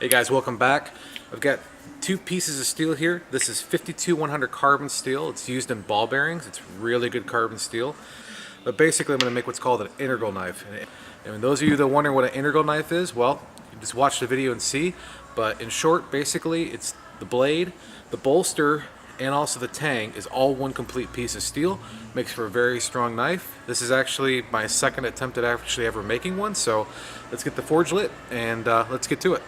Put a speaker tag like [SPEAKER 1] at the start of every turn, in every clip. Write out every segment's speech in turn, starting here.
[SPEAKER 1] Hey guys, welcome back. I've got two pieces of steel here. This is 52-100 carbon steel. It's used in ball bearings. It's really good carbon steel. But basically I'm going to make what's called an integral knife. And those of you that are wondering what an integral knife is, well, you just watch the video and see. But in short, basically it's the blade, the bolster, and also the tang is all one complete piece of steel. Makes for a very strong knife. This is actually my second attempt at actually ever making one, so let's get the forge lit and let's get to it.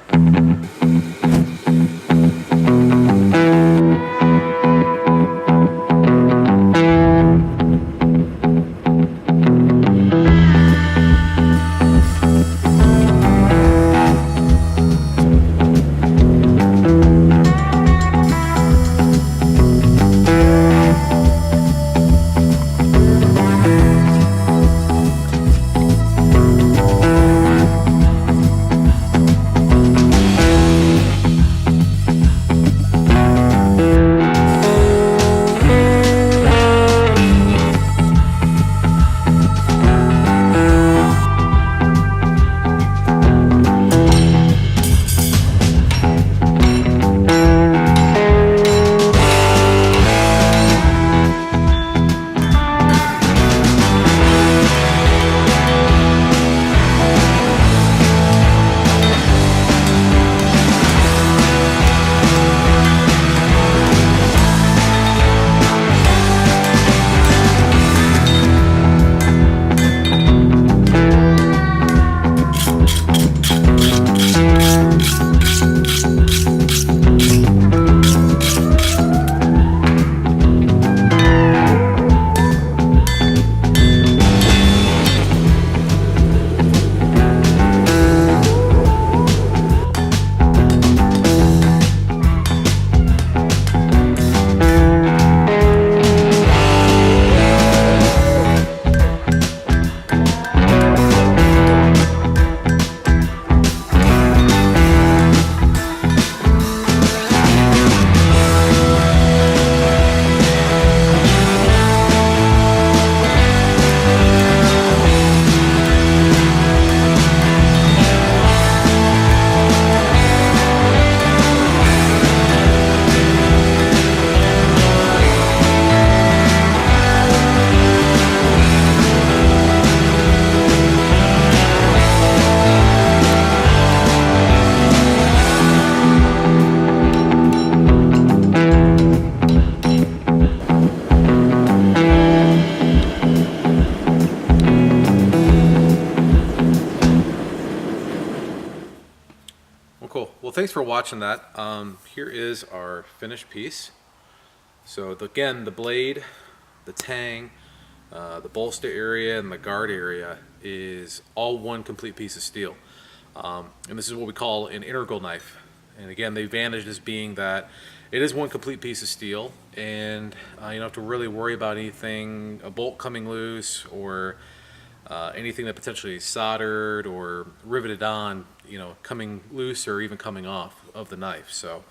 [SPEAKER 1] Cool. Well, thanks for watching that. Here is our finished piece. So again, the blade, the tang, the bolster area, and the guard area is all one complete piece of steel. And this is what we call an integral knife. And again, the advantage is being that it is one complete piece of steel, and you don't have to really worry about anything, a bolt coming loose, or anything that potentially is soldered or riveted on, coming loose or even coming off of the knife. So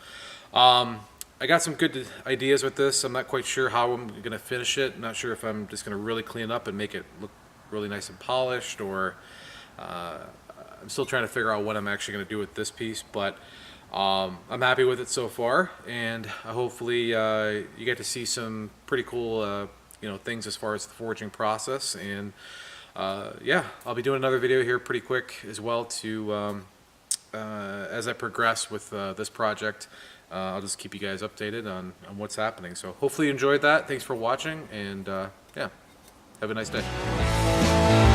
[SPEAKER 1] I got some good ideas with this. I'm not quite sure how I'm going to finish it. I'm not sure if I'm just going to really clean it up and make it look really nice and polished, or I'm still trying to figure out what I'm actually going to do with this piece, but I'm happy with it so far, and hopefully you get to see some pretty cool things as far as the forging process. And yeah, I'll be doing another video here pretty quick as well to as I progress with this project. I'll just keep you guys updated on what's happening. So hopefully you enjoyed that. Thanks for watching, and yeah, have a nice day.